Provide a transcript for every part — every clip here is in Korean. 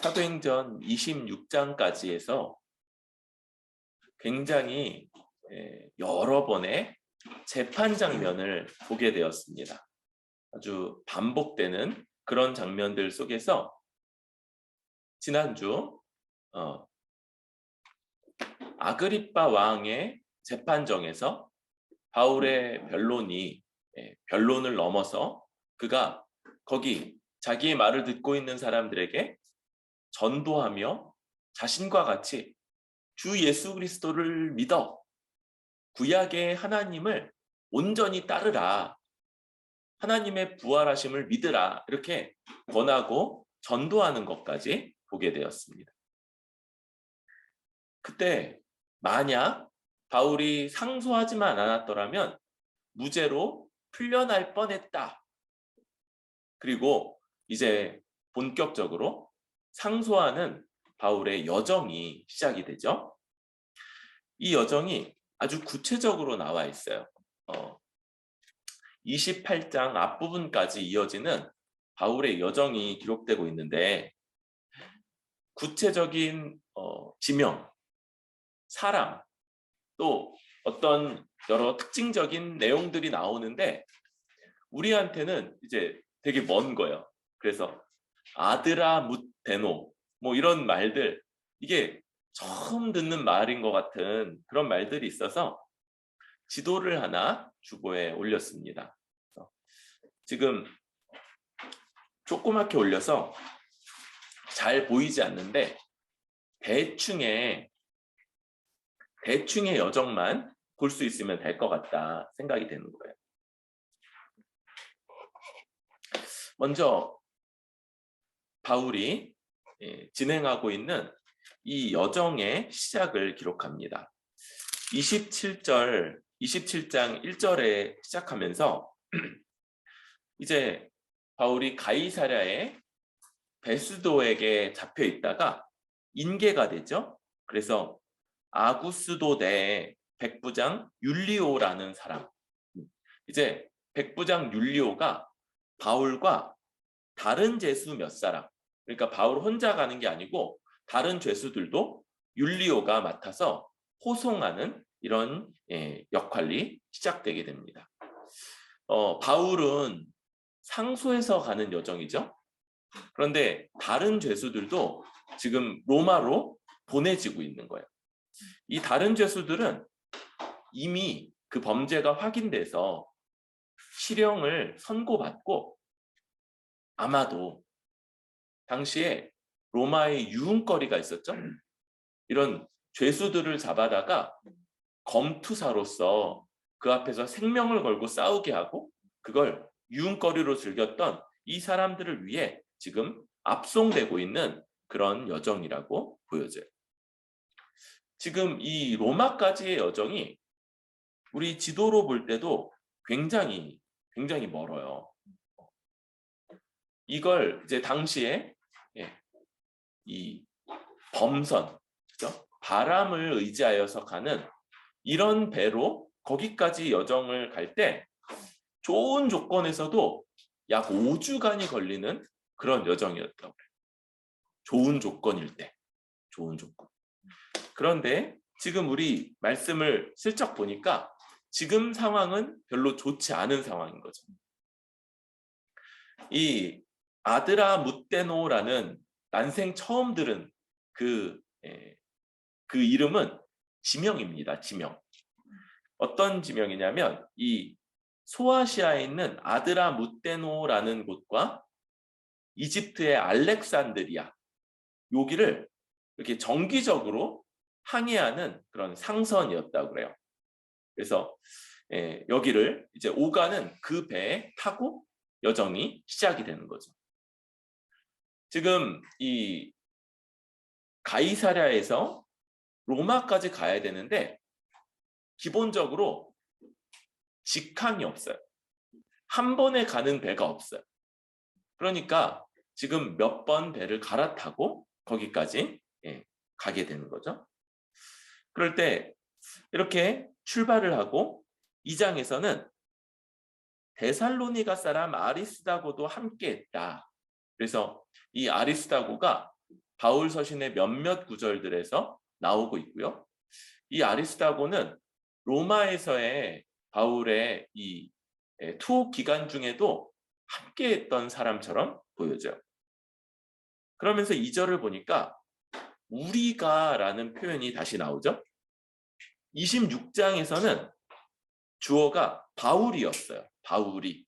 사도행전 26장까지 해서 굉장히 여러 번의 재판 장면을 보게 되었습니다. 아주 반복되는 그런 장면들 속에서 지난주 아그리빠 왕의 재판정에서 바울의 변론을 넘어서 그가 거기 자기의 말을 듣고 있는 사람들에게 전도하며 자신과 같이 주 예수 그리스도를 믿어 구약의 하나님을 온전히 따르라, 하나님의 부활하심을 믿으라, 이렇게 권하고 전도하는 것까지 보게 되었습니다. 그때 만약 바울이 상소하지만 않았더라면 무죄로 풀려날 뻔했다. 그리고 이제 본격적으로 상소하는 바울의 여정이 시작이 되죠. 이 여정이 아주 구체적으로 나와 있어요. 28장 앞부분까지 이어지는 바울의 여정이 기록되고 있는데 구체적인 지명, 사람, 또 어떤 여러 특징적인 내용들이 나오는데 우리한테는 이제 되게 먼 거예요. 그래서 아드라 묻데노 뭐 이런 말들, 이게 처음 듣는 말인 것 같은 그런 말들이 있어서 지도를 하나 주보에 올렸습니다. 지금 조그맣게 올려서 잘 보이지 않는데 대충의 여정만 볼 수 있으면 될 것 같다 생각이 되는 거예요. 먼저 바울이 진행하고 있는 이 여정의 시작을 기록합니다. 27장 1절에 시작하면서 이제 바울이 가이사랴의 베스도에게 잡혀 있다가 인계가 되죠. 그래서 아구스도 내 백부장 율리오라는 사람, 이제 백부장 율리오가 바울과 다른 죄수 몇 사람, 그러니까 바울 혼자 가는 게 아니고 다른 죄수들도 율리오가 맡아서 호송하는 이런 역할이 시작되게 됩니다. 바울은 상소해서 가는 여정이죠. 그런데 다른 죄수들도 지금 로마로 보내지고 있는 거예요. 이 다른 죄수들은 이미 그 범죄가 확인돼서 실형을 선고받고 아마도 당시에 로마의 유흥거리가 있었죠. 이런 죄수들을 잡아다가 검투사로서 그 앞에서 생명을 걸고 싸우게 하고 그걸 유흥거리로 즐겼던 이 사람들을 위해 지금 압송되고 있는 그런 여정이라고 보여져요. 지금 이 로마까지의 여정이 우리 지도로 볼 때도 굉장히 멀어요. 이걸 이제 당시에 이 범선, 그죠? 바람을 의지하여서 가는 이런 배로 거기까지 여정을 갈 때 좋은 조건에서도 약 5주간이 걸리는 그런 여정이었다고 그래요. 좋은 조건일 때. 좋은 조건. 그런데 지금 우리 말씀을 슬쩍 보니까 지금 상황은 별로 좋지 않은 상황인 거죠. 이 아드라 묻데노라는 난생 처음 들은 그 이름은 지명입니다. 지명. 어떤 지명이냐면 이 소아시아에 있는 아드라 묻데노라는 곳과 이집트의 알렉산드리아, 여기를 이렇게 정기적으로 항해하는 그런 상선이었다고 그래요. 그래서 여기를 이제 오가는 그 배에 타고 여정이 시작이 되는 거죠. 지금 이 가이사랴에서 로마까지 가야 되는데 기본적으로 직항이 없어요. 한 번에 가는 배가 없어요. 그러니까 지금 몇 번 배를 갈아타고 거기까지 가게 되는 거죠. 그럴 때 이렇게 출발을 하고 2장에서는 데살로니가 사람 아리스다고도 함께 했다. 그래서 이 아리스다고가 바울 서신의 몇몇 구절들에서 나오고 있고요. 이 아리스다고는 로마에서의 바울의 이 투옥 기간 중에도 함께했던 사람처럼 보여져요. 그러면서 2절을 보니까 우리가라는 표현이 다시 나오죠. 26장에서는 주어가 바울이었어요. 바울이.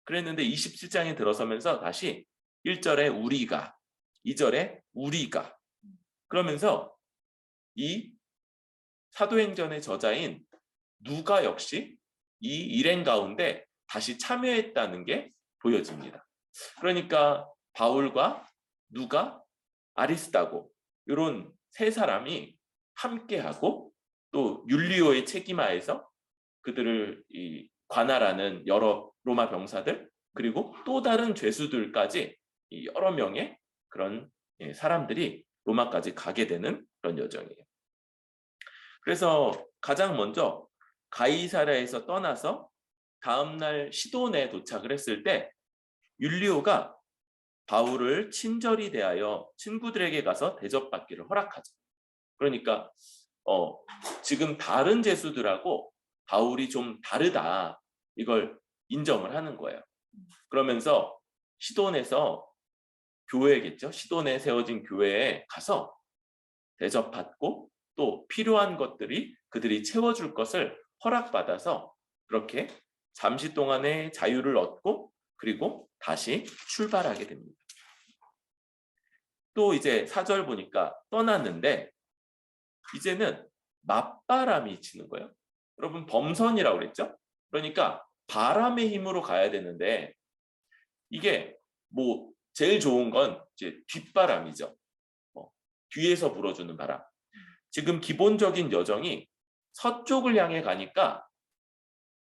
그랬는데 27장에 들어서면서 다시 1절에 우리가, 2절에 우리가. 그러면서 이 사도행전의 저자인 누가 역시 이 일행 가운데 다시 참여했다는 게 보여집니다. 그러니까 바울과 누가, 아리스다고 이런 세 사람이 함께하고 또 율리오의 책임하에서 그들을 관할하는 여러 로마 병사들 그리고 또 다른 죄수들까지 여러 명의 그런 사람들이 로마까지 가게 되는 그런 여정이에요. 그래서 가장 먼저 가이사랴에서 떠나서 다음날 시돈에 도착을 했을 때 율리오가 바울을 친절히 대하여 친구들에게 가서 대접받기를 허락하죠. 그러니까 지금 다른 제수들하고 바울이 좀 다르다 이걸 인정을 하는 거예요. 그러면서 시돈에서 교회겠죠. 시돈에 세워진 교회에 가서 대접받고 또 필요한 것들이 그들이 채워줄 것을 허락받아서 그렇게 잠시 동안의 자유를 얻고 그리고 다시 출발하게 됩니다. 또 이제 4절 보니까 떠났는데 이제는 맞바람이 치는 거예요. 여러분 범선이라고 그랬죠? 그러니까 바람의 힘으로 가야 되는데 이게 뭐 제일 좋은 건 이제 뒷바람이죠. 뒤에서 불어주는 바람. 지금 기본적인 여정이 서쪽을 향해 가니까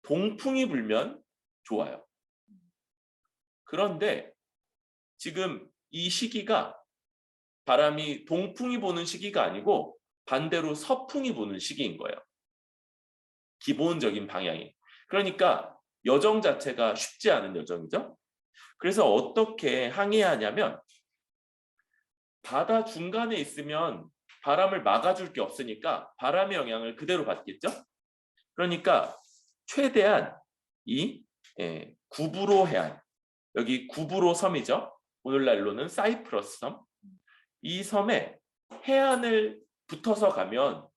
동풍이 불면 좋아요. 그런데 지금 이 시기가 바람이 동풍이 부는 시기가 아니고 반대로 서풍이 부는 시기인 거예요. 기본적인 방향이. 그러니까 여정 자체가 쉽지 않은 여정이죠. 그래서 어떻게 항해해야 하냐면 바다 중간에 있으면 바람을 막아줄 게 없으니까 바람의 영향을 그대로 받겠죠. 그러니까 최대한 이 구브로 해안, 여기 구브로 섬이죠. 오늘날로는 사이프러스 섬. 이 섬에 해안을 붙어서 가면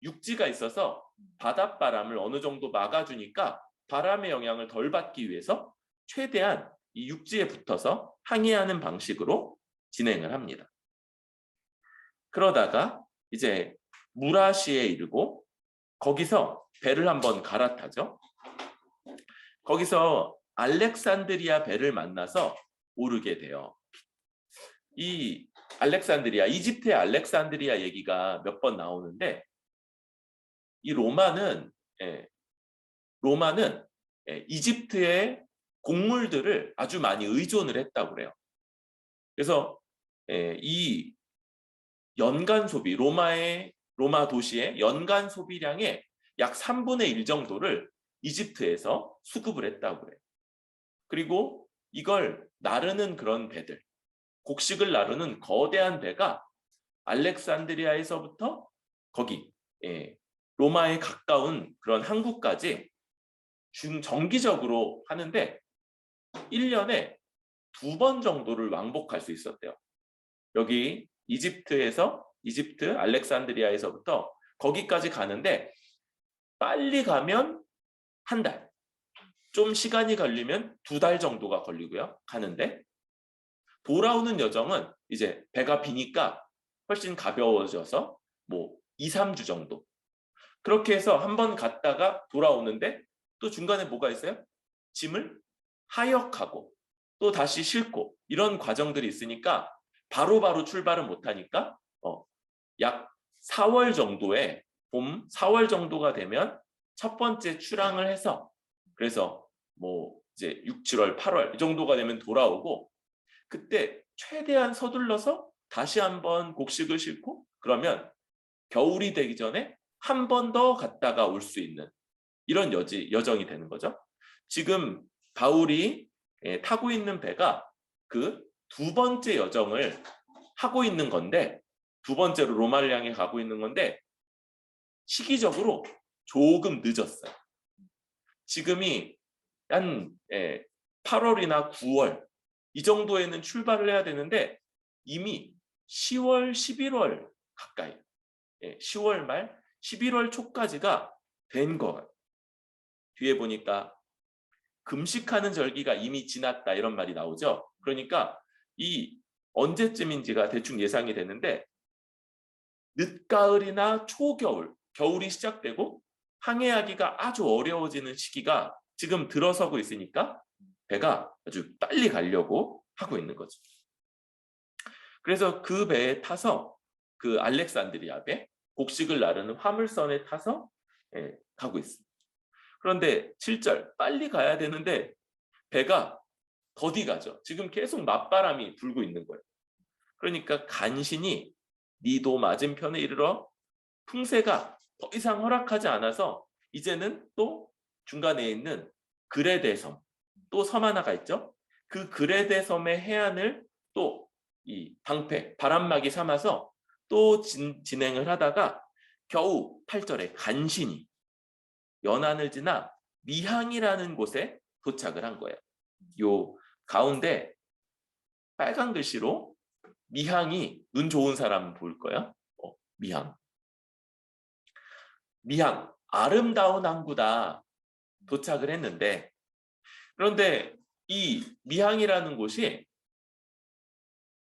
육지가 있어서 바닷바람을 어느 정도 막아주니까 바람의 영향을 덜 받기 위해서 최대한 이 육지에 붙어서 항해하는 방식으로 진행을 합니다. 그러다가 이제 무라시에 이르고 거기서 배를 한번 갈아타죠. 거기서 알렉산드리아 배를 만나서 오르게 돼요. 이 알렉산드리아, 이집트의 알렉산드리아 얘기가 몇 번 나오는데 이 로마는 이집트의 곡물들을 아주 많이 의존을 했다고 그래요. 그래서 이 연간 소비, 로마 도시의 연간 소비량의 약 3분의 1 정도를 이집트에서 수급을 했다고 그래요. 그리고 이걸 나르는 그런 배들, 곡식을 나르는 거대한 배가 알렉산드리아에서부터 거기 로마에 가까운 그런 항구까지 정기적으로 하는데 1년에 2번 정도를 왕복할 수 있었대요. 여기 이집트 알렉산드리아에서부터 거기까지 가는데 빨리 가면 1달, 좀 시간이 걸리면 2달 정도가 걸리고요. 가는데 돌아오는 여정은 이제 배가 비니까 훨씬 가벼워져서 뭐 2, 3주 정도. 그렇게 해서 한번 갔다가 돌아오는데 또 중간에 뭐가 있어요? 짐을 하역하고 또 다시 싣고 이런 과정들이 있으니까 바로바로 출발은 못하니까 약 4월 정도에 봄 4월 정도가 되면 첫 번째 출항을 해서 그래서 뭐 이제 6, 7월, 8월 이 정도가 되면 돌아오고 그때 최대한 서둘러서 다시 한번 곡식을 싣고 그러면 겨울이 되기 전에 한 번 더 갔다가 올 수 있는 이런 여정이 되는 거죠. 지금 바울이 타고 있는 배가 그 2번째 여정을 하고 있는 건데, 두 번째로 로마를 향해 가고 있는 건데 시기적으로 조금 늦었어요. 지금이 한 8월이나 9월 이 정도에는 출발을 해야 되는데 이미 10월, 11월 가까이, 10월 말, 11월 초까지가 된 거예요. 뒤에 보니까 금식하는 절기가 이미 지났다 이런 말이 나오죠. 그러니까 이 언제쯤인지가 대충 예상이 되는데 늦가을이나 초겨울, 겨울이 시작되고 항해하기가 아주 어려워지는 시기가 지금 들어서고 있으니까 배가 아주 빨리 가려고 하고 있는 거죠. 그래서 그 배에 타서 그 알렉산드리아 배, 곡식을 나르는 화물선에 타서 가고 있습니다. 그런데 7절 빨리 가야 되는데 배가 더디 가죠. 지금 계속 맞바람이 불고 있는 거예요. 그러니까 간신히 니도 맞은편에 이르러 풍세가 더 이상 허락하지 않아서 이제는 또 중간에 있는 그레데 섬, 또 섬 하나가 있죠. 그 그레데 섬의 해안을 또 이 방패, 바람막이 삼아서 또 진행을 하다가 겨우 8절에 간신히 연안을 지나 미항이라는 곳에 도착을 한 거예요. 요 가운데 빨간 글씨로 미항이 눈 좋은 사람 보일 거야. 미항. 미항, 아름다운 항구다. 도착을 했는데, 그런데 이 미항이라는 곳이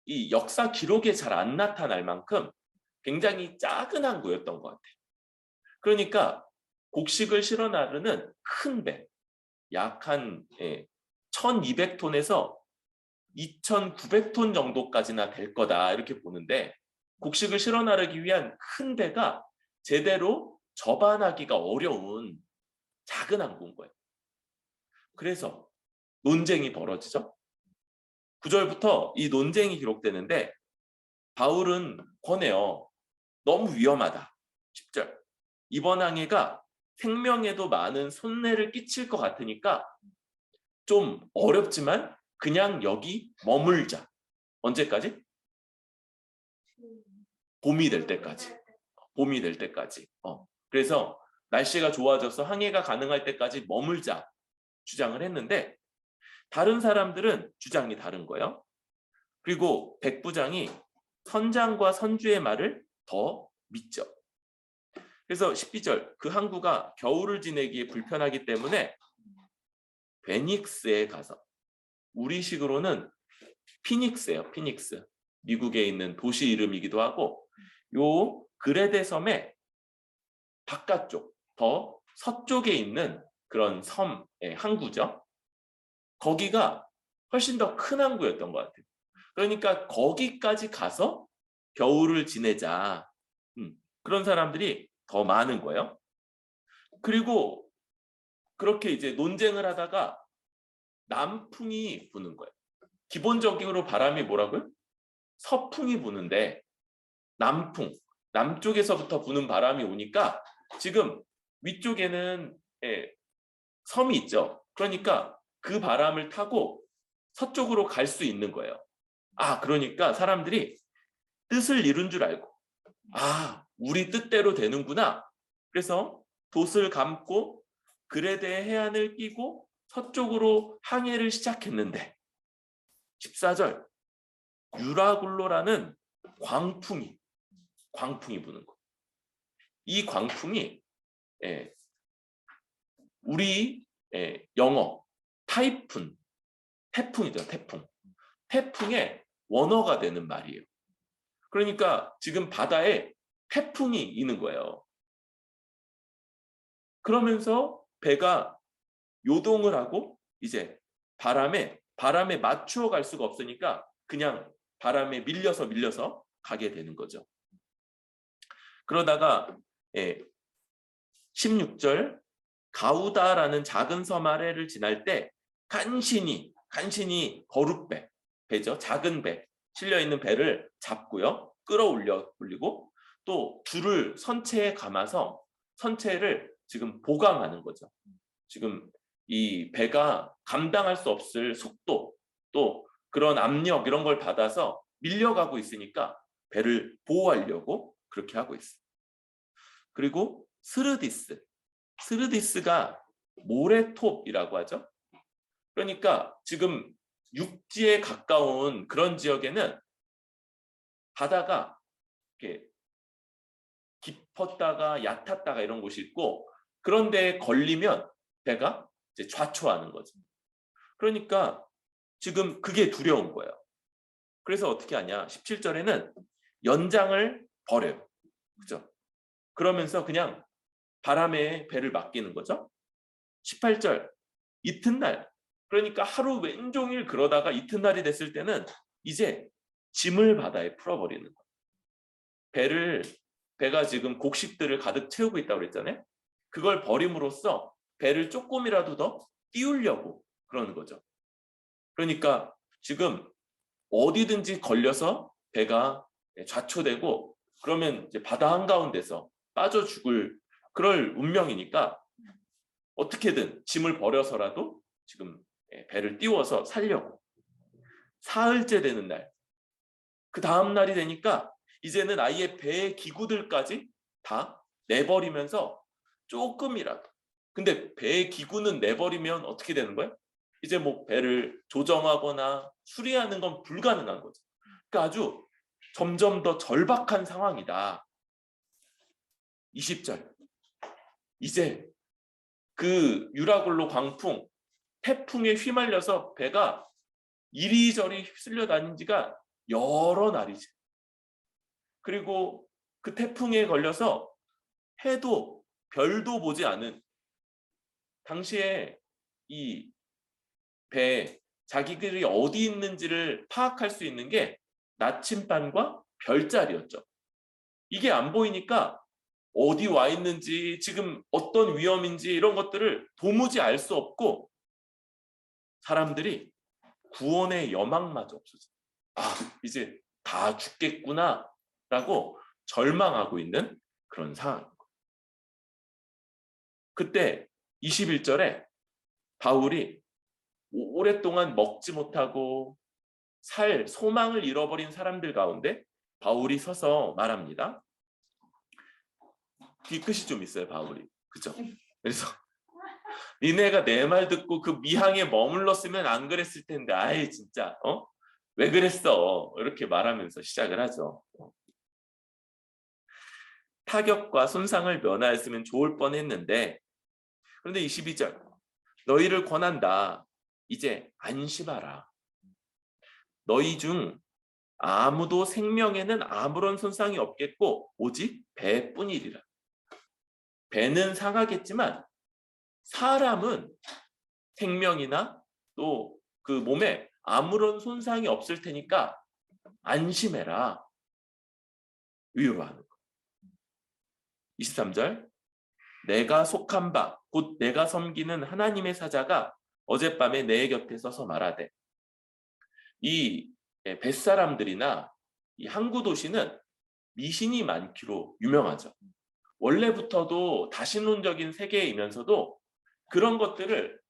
이 역사 기록에 잘 안 나타날 만큼 굉장히 작은 항구였던 것 같아요. 그러니까 곡식을 실어 나르는 큰 배, 약 한 1200톤에서 2900톤 정도까지나 될 거다 이렇게 보는데 곡식을 실어 나르기 위한 큰 배가 제대로 접안하기가 어려운 작은 항구인 거예요. 그래서 논쟁이 벌어지죠. 9절부터 이 논쟁이 기록되는데 바울은 권해요. 너무 위험하다. 10절. 이번 항해가 생명에도 많은 손해를 끼칠 것 같으니까 좀 어렵지만 그냥 여기 머물자. 언제까지? 봄이 될 때까지. 봄이 될 때까지. 그래서 날씨가 좋아져서 항해가 가능할 때까지 머물자 주장을 했는데 다른 사람들은 주장이 다른 거예요. 그리고 백부장이 선장과 선주의 말을 더 믿죠. 그래서 12절 그 항구가 겨울을 지내기에 불편하기 때문에 베닉스에 가서 우리식으로는 피닉스예요. 피닉스. 미국에 있는 도시 이름이기도 하고 요 그레데 섬의 바깥쪽 더 서쪽에 있는 그런 섬의 항구죠. 거기가 훨씬 더 큰 항구였던 것 같아요. 그러니까 거기까지 가서 겨울을 지내자. 그런 사람들이 더 많은 거예요. 그리고 그렇게 이제 논쟁을 하다가 남풍이 부는 거예요. 기본적으로 바람이 뭐라고요? 서풍이 부는데 남풍, 남쪽에서부터 부는 바람이 오니까 지금 위쪽에는 섬이 있죠. 그러니까 그 바람을 타고 서쪽으로 갈 수 있는 거예요. 그러니까 사람들이 뜻을 이룬 줄 알고 우리 뜻대로 되는구나. 그래서 돛을 감고 그레데 해안을 끼고 서쪽으로 항해를 시작했는데 14절 유라굴로라는 광풍이 부는 거. 이 광풍이 우리 영어 타이푼, 태풍이죠. 태풍의 원어가 되는 말이에요. 그러니까 지금 바다에 태풍이 있는 거예요. 그러면서 배가 요동을 하고 이제 바람에 맞추어 갈 수가 없으니까 그냥 바람에 밀려서 가게 되는 거죠. 그러다가 16절 가우다라는 작은 섬 아래를 지날 때 간신히 배죠. 작은 배 실려 있는 배를 잡고요. 끌어올리고 또 줄을 선체에 감아서 선체를 지금 보강하는 거죠. 지금 이 배가 감당할 수 없을 속도 또 그런 압력 이런 걸 받아서 밀려가고 있으니까 배를 보호하려고 그렇게 하고 있어. 그리고 스르디스가 모래톱이라고 하죠. 그러니까 지금 육지에 가까운 그런 지역에는 바다가 이렇게 깊었다가 얕았다가 이런 곳이 있고, 그런데 걸리면 배가 이제 좌초하는 거죠. 그러니까 지금 그게 두려운 거예요. 그래서 어떻게 하냐? 17절에는 연장을 버려요. 그죠? 그러면서 그냥 바람에 배를 맡기는 거죠. 18절, 이튿날, 그러니까 하루 왼종일 그러다가 이튿날이 됐을 때는 이제 짐을 바다에 풀어버리는 거예요. 배가 지금 곡식들을 가득 채우고 있다고 그랬잖아요. 그걸 버림으로써 배를 조금이라도 더 띄우려고 그러는 거죠. 그러니까 지금 어디든지 걸려서 배가 좌초되고, 그러면 이제 바다 한가운데서 빠져 죽을 그럴 운명이니까 어떻게든 짐을 버려서라도 지금 배를 띄워서 살려고. 사흘째 되는 날, 그 다음 날이 되니까 이제는 아예 배의 기구들까지 다 내버리면서 조금이라도, 근데 배의 기구는 내버리면 어떻게 되는 거예요? 이제 뭐 배를 조정하거나 수리하는 건 불가능한 거죠. 그러니까 아주 점점 더 절박한 상황이다. 20절, 이제 그 유라굴로 광풍, 태풍에 휘말려서 배가 이리저리 휩쓸려 다닌 지가 여러 날이지. 그리고 그 태풍에 걸려서 해도 별도 보지 않은, 당시에 이 배에 자기들이 어디 있는지를 파악할 수 있는 게 나침반과 별자리였죠. 이게 안 보이니까 어디 와 있는지, 지금 어떤 위험인지 이런 것들을 도무지 알 수 없고, 사람들이 구원의 여망마저 없어져. 아, 이제 다 죽겠구나 라고 절망하고 있는 그런 상황입니다. 그때 21절에 바울이 오랫동안 먹지 못하고 살 소망을 잃어버린 사람들 가운데 바울이 서서 말합니다. 뒤끝이 좀 있어요, 바울이. 그죠? 그래서 니네가 내 말 듣고 그 미항에 머물렀으면 안 그랬을 텐데, 아이 진짜 왜 그랬어? 이렇게 말하면서 시작을 하죠. 타격과 손상을 면하였으면 좋을 뻔했는데, 그런데 22절, 너희를 권한다. 이제 안심하라. 너희 중 아무도 생명에는 아무런 손상이 없겠고 오직 배뿐이리라. 배는 상하겠지만 사람은 생명이나 또 그 몸에 아무런 손상이 없을 테니까 안심해라. 위로하는 거. 23절, 내가 속한 바 곧 내가 섬기는 하나님의 사자가 어젯밤에 내 곁에 서서 말하되, 이 뱃사람들이나 이 항구 도시는 미신이 많기로 유명하죠. 원래부터도 다신론적인 세계이면서도 그런 것들을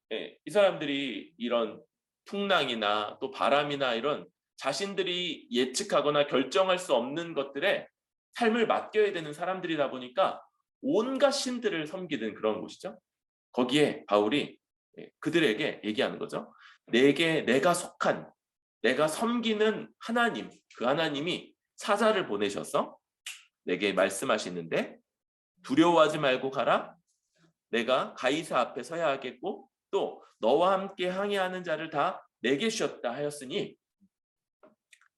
이 사람들이 이런 풍랑이나 또 바람이나 이런 자신들이 예측하거나 결정할 수 없는 것들에 삶을 맡겨야 되는 사람들이다 보니까 온갖 신들을 섬기는 그런 곳이죠. 거기에 바울이 그들에게 얘기하는 거죠. 내가 속한, 내가 섬기는 하나님, 그 하나님이 사자를 보내셔서 내게 말씀하시는데, 두려워하지 말고 가라. 내가 가이사 앞에 서야 하겠고 또 너와 함께 항해하는 자를 다 내게 주셨다 하였으니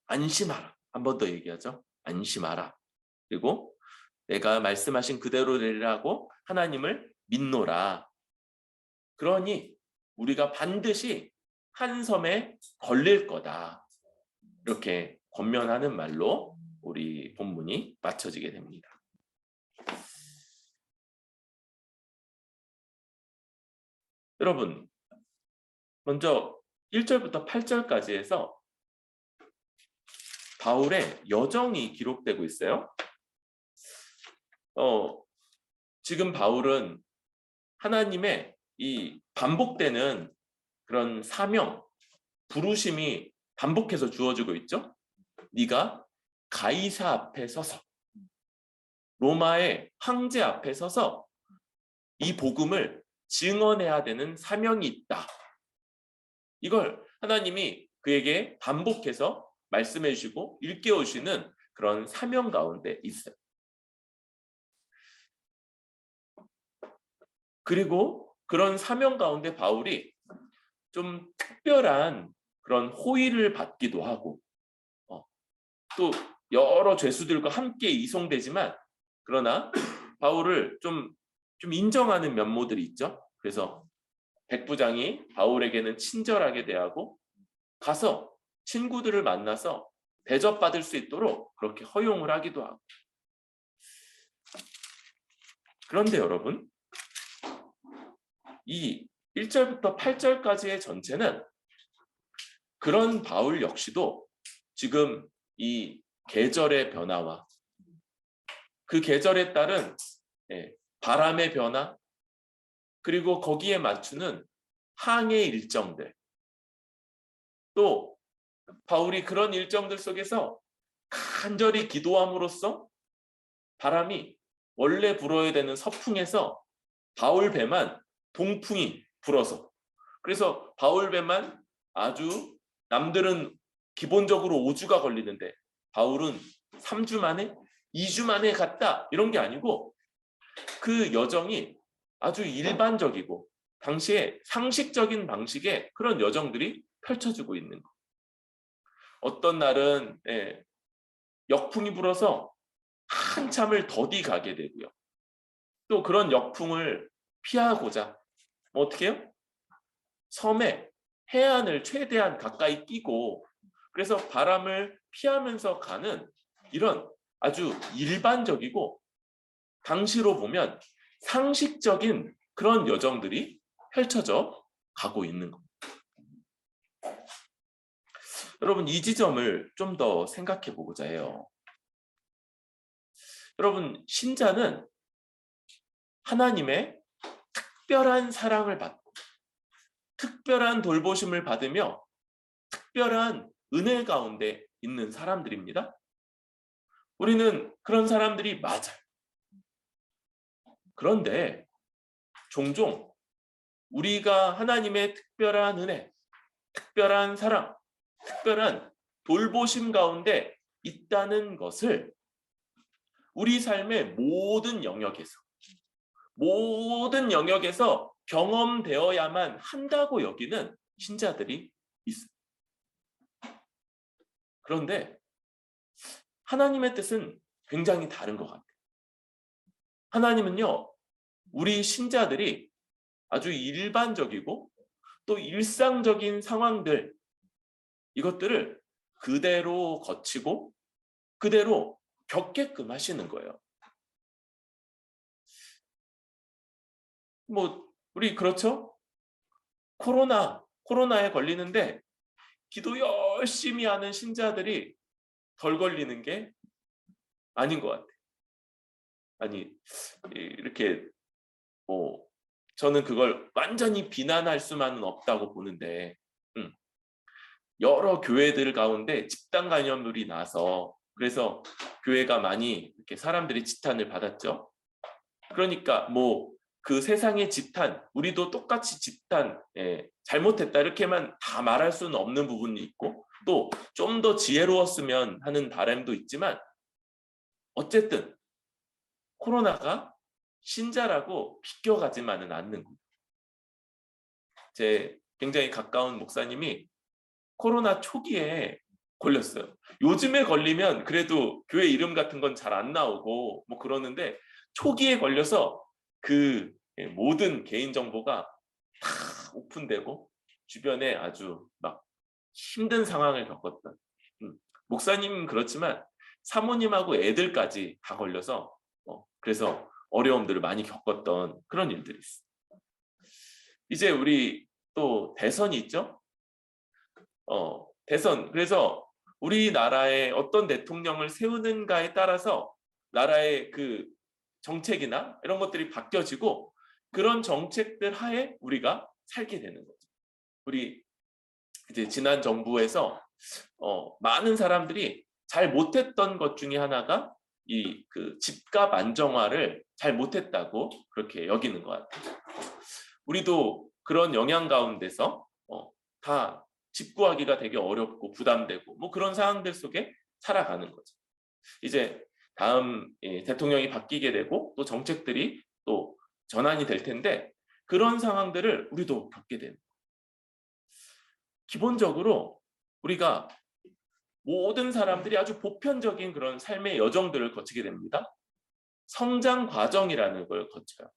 안심하라. 한 번 더 얘기하죠. 안심하라. 그리고 내가 말씀하신 그대로 되리라고 하나님을 믿노라. 그러니 우리가 반드시 한 섬에 걸릴 거다. 이렇게 권면하는 말로 우리 본문이 마쳐지게 됩니다. 여러분, 먼저 1절부터 8절까지 해서 바울의 여정이 기록되고 있어요. 지금 바울은 하나님의 이 반복되는 그런 사명, 부르심이 반복해서 주어지고 있죠. 네가 가이사 앞에 서서 로마의 황제 앞에 서서 이 복음을 증언해야 되는 사명이 있다. 이걸 하나님이 그에게 반복해서 말씀해 주시고 일깨워 주시는 그런 사명 가운데 있어요. 그리고 그런 사명 가운데 바울이 좀 특별한 그런 호의를 받기도 하고 또 여러 죄수들과 함께 이송되지만 그러나 바울을 좀 인정하는 면모들이 있죠. 그래서 백부장이 바울에게는 친절하게 대하고 가서 친구들을 만나서 대접받을 수 있도록 그렇게 허용을 하기도 하고. 그런데 여러분, 이 1절부터 8절까지의 전체는 그런 바울 역시도 지금 이 계절의 변화와 그 계절에 따른 바람의 변화, 그리고 거기에 맞추는 항해 일정들, 또 바울이 그런 일정들 속에서 간절히 기도함으로써 바람이 원래 불어야 되는 서풍에서 바울 배만 동풍이 불어서, 그래서 바울 배만 아주 남들은 기본적으로 5주가 걸리는데 바울은 3주 만에 2주 만에 갔다, 이런 게 아니고 그 여정이 아주 일반적이고 당시에 상식적인 방식의 그런 여정들이 펼쳐지고 있는 거. 어떤 날은 역풍이 불어서 한참을 더디 가게 되고요. 또 그런 역풍을 피하고자 어떻게 해요? 섬에 해안을 최대한 가까이 끼고, 그래서 바람을 피하면서 가는 이런 아주 일반적이고 당시로 보면 상식적인 그런 여정들이 펼쳐져 가고 있는 겁니다. 여러분, 이 지점을 좀 더 생각해 보고자 해요. 여러분, 신자는 하나님의 특별한 사랑을 받고 특별한 돌보심을 받으며 특별한 은혜 가운데 있는 사람들입니다. 우리는 그런 사람들이 맞아요. 그런데 종종 우리가 하나님의 특별한 은혜, 특별한 사랑, 특별한 돌보심 가운데 있다는 것을 우리 삶의 모든 영역에서 경험되어야만 한다고 여기는 신자들이 있습니다. 그런데 하나님의 뜻은 굉장히 다른 것 같아요. 하나님은요, 우리 신자들이 아주 일반적이고 또 일상적인 상황들, 이것들을 그대로 거치고 그대로 겪게끔 하시는 거예요. 우리 그렇죠? 코로나에 걸리는데 기도 열심히 하는 신자들이 덜 걸리는 게 아닌 것 같아요. 아니, 이렇게 저는 그걸 완전히 비난할 수만은 없다고 보는데, 여러 교회들 가운데 집단 감염률이 나서 그래서 교회가 많이 이렇게 사람들이 지탄을 받았죠. 그러니까 그 세상의 지탄, 우리도 똑같이 지탄, 잘못했다 이렇게만 다 말할 수는 없는 부분이 있고, 또 좀 더 지혜로웠으면 하는 바람도 있지만, 어쨌든 코로나가 신자라고 비껴가지만은 않는 거예요. 제 굉장히 가까운 목사님이 코로나 초기에 걸렸어요. 요즘에 걸리면 그래도 교회 이름 같은 건 잘 안 나오고 그러는데, 초기에 걸려서 그 모든 개인정보가 다 오픈되고 주변에 아주 막 힘든 상황을 겪었던, 목사님은 그렇지만 사모님하고 애들까지 다 걸려서 그래서 어려움들을 많이 겪었던 그런 일들이 있어요. 이제 우리 또 대선이 있죠. 대선, 그래서 우리나라에 어떤 대통령을 세우는가에 따라서 나라의 그 정책이나 이런 것들이 바뀌어지고, 그런 정책들 하에 우리가 살게 되는 거죠. 우리 이제 지난 정부에서 많은 사람들이 잘 못했던 것 중에 하나가 이 그 집값 안정화를 잘 못했다고 그렇게 여기는 것 같아요. 우리도 그런 영향 가운데서 다 집 구하기가 되게 어렵고 부담되고 뭐 그런 상황들 속에 살아가는 거죠. 이제 다음 대통령이 바뀌게 되고 또 정책들이 또 전환이 될 텐데 그런 상황들을 우리도 겪게 되는 거예요. 기본적으로 우리가 모든 사람들이 아주 보편적인 그런 삶의 여정들을 거치게 됩니다. 성장 과정이라는 걸 거쳐요.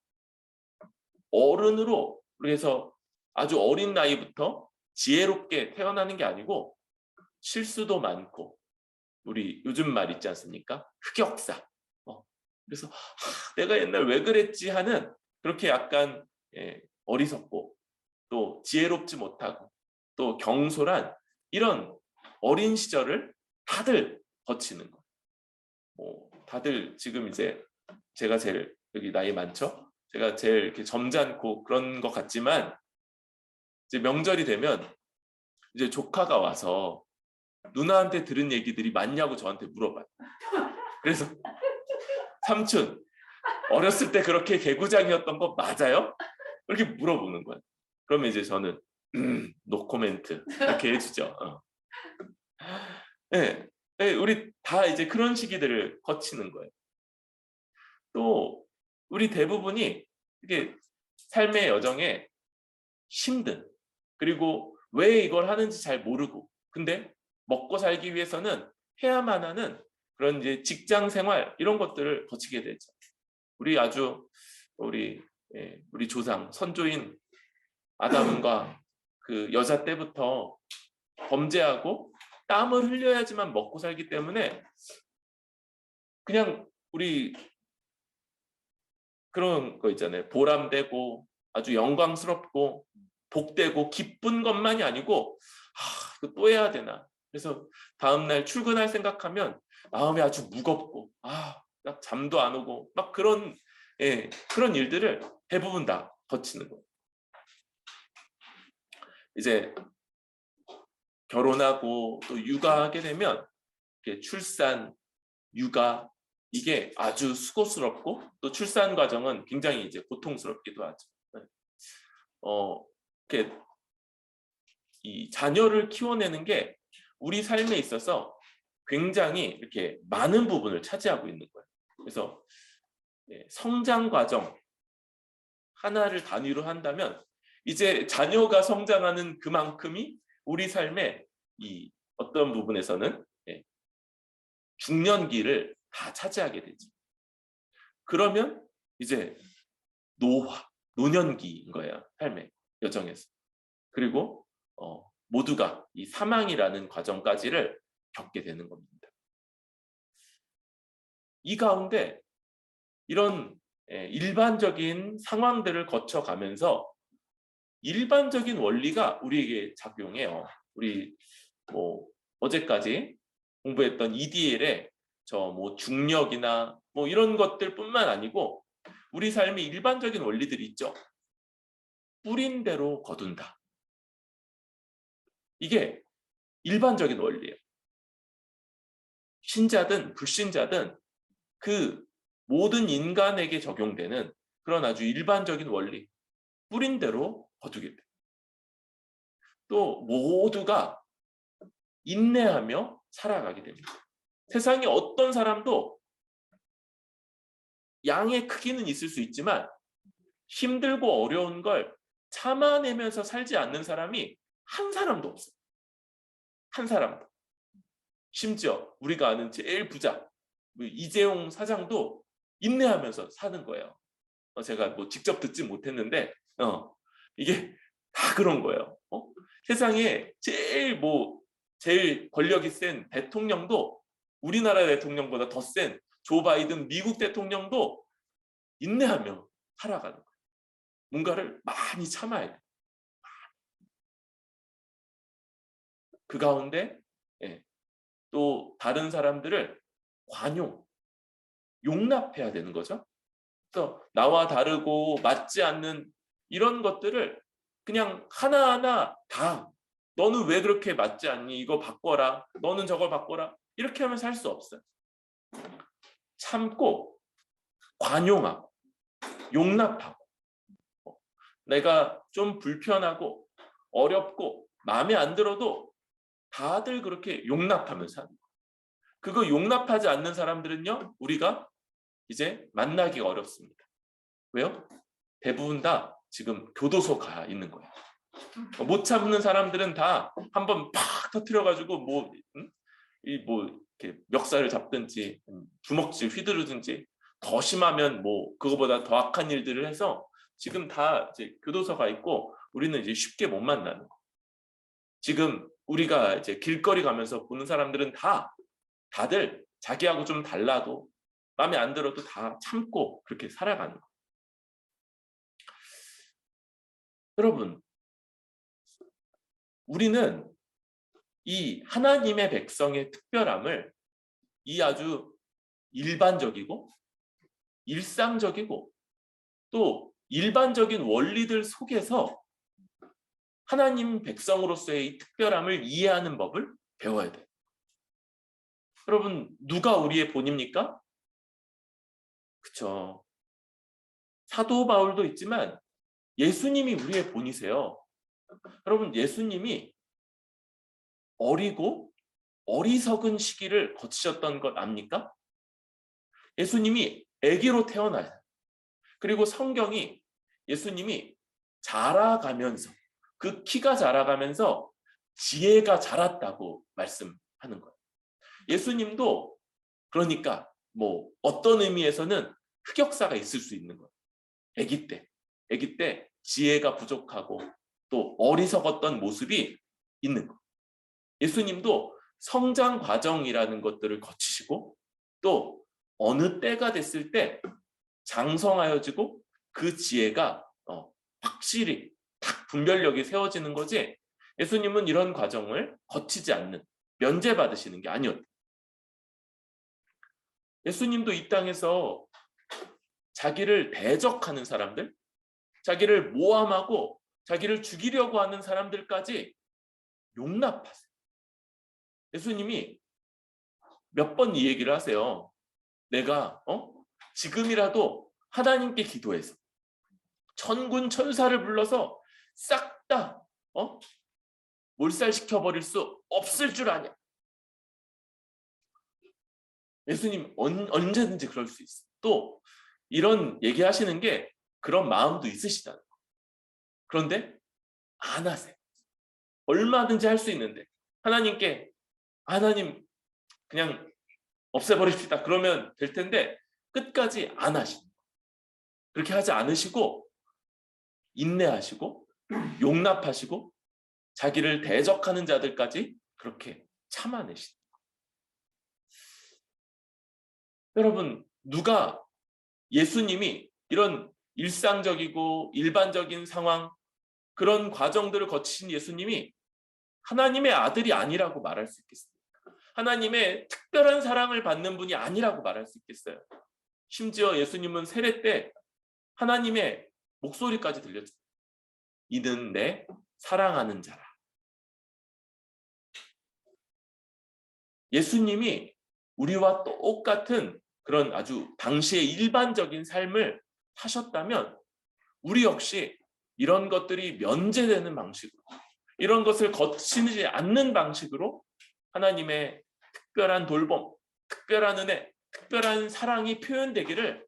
어른으로 그래서 아주 어린 나이부터 지혜롭게 태어나는 게 아니고 실수도 많고 우리 요즘 말 있지 않습니까? 흑역사. 그래서 내가 옛날 왜 그랬지 하는 그렇게 약간 어리석고 또 지혜롭지 못하고 또 경솔한 이런 어린 시절을 다들 거치는 거예요. 다들 지금 이제 제가 제일 여기 나이 많죠? 제가 제일 이렇게 점잖고 그런 것 같지만 이제 명절이 되면 이제 조카가 와서 누나한테 들은 얘기들이 맞냐고 저한테 물어봐요. 그래서 삼촌 어렸을 때 그렇게 개구장이었던 거 맞아요? 이렇게 물어보는 거예요. 그러면 이제 저는 노 코멘트 이렇게 해주죠. 네, 네, 우리 다 이제 그런 시기들을 거치는 거예요. 또 우리 대부분이 이게 삶의 여정에 힘든 그리고 왜 이걸 하는지 잘 모르고 근데 먹고 살기 위해서는 해야만 하는 그런 이제 직장 생활 이런 것들을 거치게 되죠. 우리 아주 우리 조상 선조인 아담과 그 여자 때부터 범죄하고 땀을 흘려야지만 먹고 살기 때문에 그냥 우리 그런 거 있잖아요. 보람되고 아주 영광스럽고 복되고 기쁜 것만이 아니고 이거 또 해야 되나. 그래서 다음날 출근할 생각하면 마음이 아주 무겁고 막 잠도 안 오고 막 그런 그런 일들을 대부분 다 거치는 거예요. 이제 결혼하고 또 육아하게 되면 출산, 육아 이게 아주 수고스럽고 또 출산 과정은 굉장히 이제 고통스럽기도 하죠. 이렇게 이 자녀를 키워내는 게 우리 삶에 있어서 굉장히 이렇게 많은 부분을 차지하고 있는 거예요. 그래서 성장 과정 하나를 단위로 한다면 이제 자녀가 성장하는 그만큼이 우리 삶의 이 어떤 부분에서는 중년기를 다 차지하게 되죠. 그러면 이제 노년기인 거예요. 삶의 여정에서. 그리고 모두가 이 사망이라는 과정까지를 겪게 되는 겁니다. 이 가운데 이런 일반적인 상황들을 거쳐가면서 일반적인 원리가 우리에게 작용해요. 우리 뭐 어제까지 공부했던 EDL의 저 뭐 중력이나 뭐 이런 것들뿐만 아니고 우리 삶의 일반적인 원리들이 있죠. 뿌린 대로 거둔다. 이게 일반적인 원리예요. 신자든 불신자든 그 모든 인간에게 적용되는 그런 아주 일반적인 원리, 뿌린 대로 거두게 돼요. 또 모두가 인내하며 살아가게 됩니다. 세상에 어떤 사람도 양의 크기는 있을 수 있지만 힘들고 어려운 걸 참아내면서 살지 않는 사람이 한 사람도 없어요. 한 사람도. 심지어 우리가 아는 제일 부자 이재용 사장도 인내하면서 사는 거예요. 제가 뭐 직접 듣지 못했는데 이게 다 그런 거예요. 세상에 제일 권력이 센 대통령도 우리나라 대통령보다 더 센 조 바이든 미국 대통령도 인내하며 살아가는 거예요. 뭔가를 많이 참아야 돼요. 그 가운데 또 다른 사람들을 용납해야 되는 거죠. 그래서 나와 다르고 맞지 않는 이런 것들을 그냥 하나하나 다 너는 왜 그렇게 맞지 않니? 이거 바꿔라. 너는 저걸 바꿔라. 이렇게 하면 살 수 없어요. 참고 관용하고 용납하고 내가 좀 불편하고 어렵고 마음에 안 들어도 다들 그렇게 용납하면서 사는 거예요. 그거 용납하지 않는 사람들은요, 우리가 이제 만나기가 어렵습니다. 왜요? 대부분 다 지금 교도소 가 있는 거예요. 못 참는 사람들은 다 한번 팍 터뜨려가지고 뭐 이렇게 멱살을 잡든지 주먹질 휘두르든지 더 심하면 뭐 그거보다 더 악한 일들을 해서 지금 다 이제 교도소 가 있고 우리는 이제 쉽게 못 만나는 거. 지금 우리가 이제 길거리 가면서 보는 사람들은 다들 자기하고 좀 달라도 마음에 안 들어도 다 참고 그렇게 살아가는 거. 여러분, 우리는 이 하나님의 백성의 특별함을 이 아주 일반적이고 일상적이고 또 일반적인 원리들 속에서 하나님 백성으로서의 이 특별함을 이해하는 법을 배워야 돼요. 여러분, 누가 우리의 본입니까? 그쵸. 사도 바울도 있지만 예수님이 우리의 본이세요. 여러분, 예수님이 어리고 어리석은 시기를 거치셨던 것 압니까? 예수님이 아기로 태어나요. 그리고 성경이 예수님이 자라가면서 그 키가 자라가면서 지혜가 자랐다고 말씀하는 거예요. 예수님도 그러니까 뭐 어떤 의미에서는 흑역사가 있을 수 있는 거예요. 아기 때 지혜가 부족하고 또 어리석었던 모습이 있는 거예요. 예수님도 성장 과정이라는 것들을 거치시고 또 어느 때가 됐을 때 장성하여지고 그 지혜가 확실히 딱 분별력이 세워지는 거지, 예수님은 이런 과정을 거치지 않는, 면제받으시는 게 아니었대요. 예수님도 이 땅에서 자기를 대적하는 사람들, 자기를 모함하고 자기를 죽이려고 하는 사람들까지 용납하세요. 예수님이 몇 번 이 얘기를 하세요. 내가 지금이라도 하나님께 기도해서 천군 천사를 불러서 싹 다 몰살시켜버릴 수 없을 줄 아냐. 예수님 언제든지 그럴 수 있어. 또 이런 얘기하시는 게 그런 마음도 있으시다는 거. 그런데 안 하세요. 얼마든지 할 수 있는데 하나님께 하나님 그냥 없애버립시다 그러면 될 텐데 끝까지 안 하시는 거예요. 그렇게 하지 않으시고 인내하시고 용납하시고 자기를 대적하는 자들까지 그렇게 참아내시는 거예요. 여러분, 누가 예수님이 이런 일상적이고 일반적인 상황, 그런 과정들을 거치신 예수님이 하나님의 아들이 아니라고 말할 수 있겠습니까? 하나님의 특별한 사랑을 받는 분이 아니라고 말할 수 있겠어요? 심지어 예수님은 세례 때 하나님의 목소리까지 들렸죠. 이는 내 사랑하는 자라. 예수님이 우리와 똑같은 그런 아주 당시의 일반적인 삶을 사셨다면 우리 역시 이런 것들이 면제되는 방식으로, 이런 것을 거치지 않는 방식으로 하나님의 특별한 돌봄, 특별한 은혜, 특별한 사랑이 표현되기를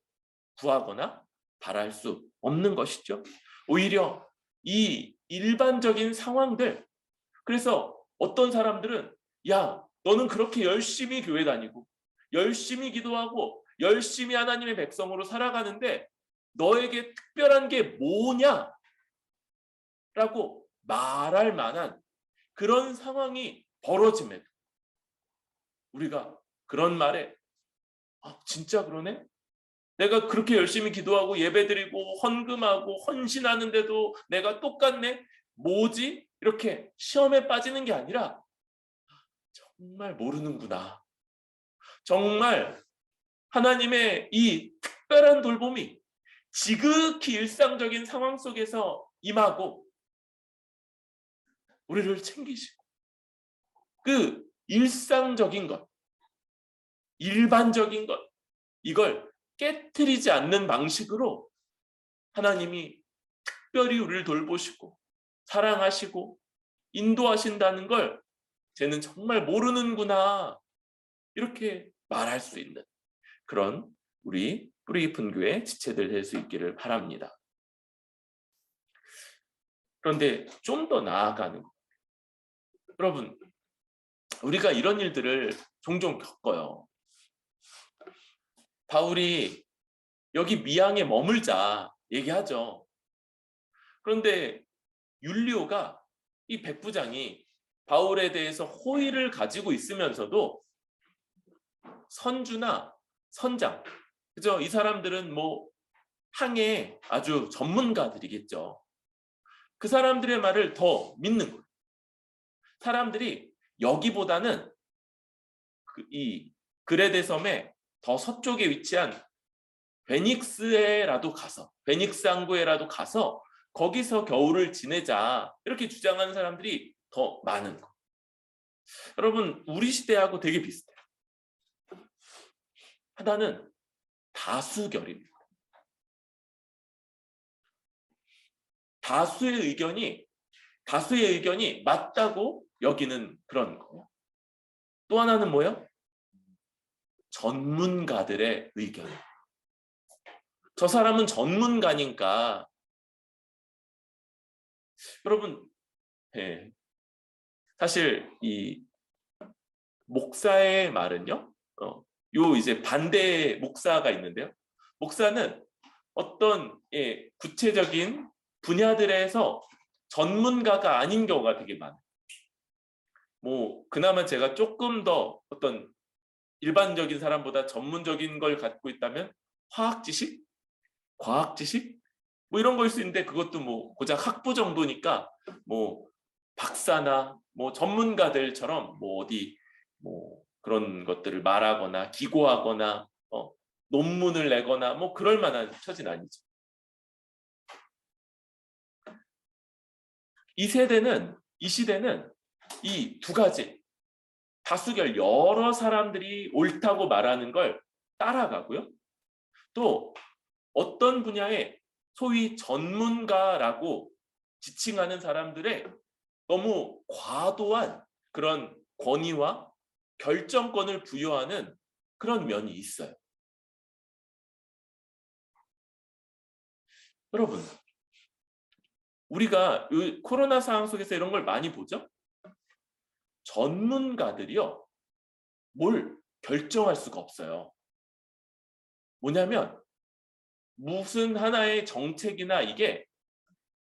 구하거나 바랄 수 없는 것이죠. 오히려 이 일반적인 상황들, 그래서 어떤 사람들은 야, 너는 그렇게 열심히 교회 다니고 열심히 기도하고 열심히 하나님의 백성으로 살아가는데 너에게 특별한 게 뭐냐? 라고 말할 만한 그런 상황이 벌어짐에도 우리가 그런 말에 진짜 그러네? 내가 그렇게 열심히 기도하고 예배드리고 헌금하고 헌신하는데도 내가 똑같네? 뭐지? 이렇게 시험에 빠지는 게 아니라 정말 모르는구나. 정말 하나님의 이 특별한 돌봄이 지극히 일상적인 상황 속에서 임하고 우리를 챙기시고 그 일상적인 것, 일반적인 것, 이걸 깨트리지 않는 방식으로 하나님이 특별히 우리를 돌보시고 사랑하시고 인도하신다는 걸 쟤는 정말 모르는구나, 이렇게 말할 수 있는 그런 우리 뿌리 깊은 교회 지체들 될 수 있기를 바랍니다. 그런데 좀 더 나아가는 것, 여러분, 우리가 이런 일들을 종종 겪어요. 바울이 여기 미양에 머물자 얘기하죠. 그런데 율리오가, 이 백부장이 바울에 대해서 호의를 가지고 있으면서도 선주나 선장, 그죠? 이 사람들은 뭐 항해 아주 전문가들이겠죠. 그 사람들의 말을 더 믿는 거예요. 사람들이 여기보다는 이 그레데 섬의 더 서쪽에 위치한 베닉스에라도 가서, 베닉스 항구에라도 가서 거기서 겨울을 지내자, 이렇게 주장하는 사람들이 더 많은 거. 여러분, 우리 시대하고 되게 비슷해요. 하나는 다수결입니다. 다수의 의견이 맞다고 여기는 그런 거예요. 또 하나는 뭐예요? 전문가들의 의견. 저 사람은 전문가니까. 여러분, 네. 사실 이 목사의 말은요, 요 이제 반대 목사가 있는데요. 목사는 어떤 구체적인 분야들에서 전문가가 아닌 경우가 되게 많아요. 뭐 그나마 제가 조금 더 어떤 일반적인 사람보다 전문적인 걸 갖고 있다면 화학 지식, 과학 지식, 뭐 이런 거일 수 있는데, 그것도 뭐 고작 학부 정도니까 뭐 박사나 뭐 전문가들처럼 뭐 어디 뭐 그런 것들을 말하거나 기고하거나 논문을 내거나 뭐 그럴 만한 처지는 아니죠. 이 시대는 이 두 가지, 다수결, 여러 사람들이 옳다고 말하는 걸 따라가고요. 또 어떤 분야에 소위 전문가라고 지칭하는 사람들의 너무 과도한 그런 권위와 결정권을 부여하는 그런 면이 있어요. 여러분, 우리가 이 코로나 상황 속에서 이런 걸 많이 보죠? 전문가들이요, 뭘 결정할 수가 없어요. 뭐냐면 무슨 하나의 정책이나 이게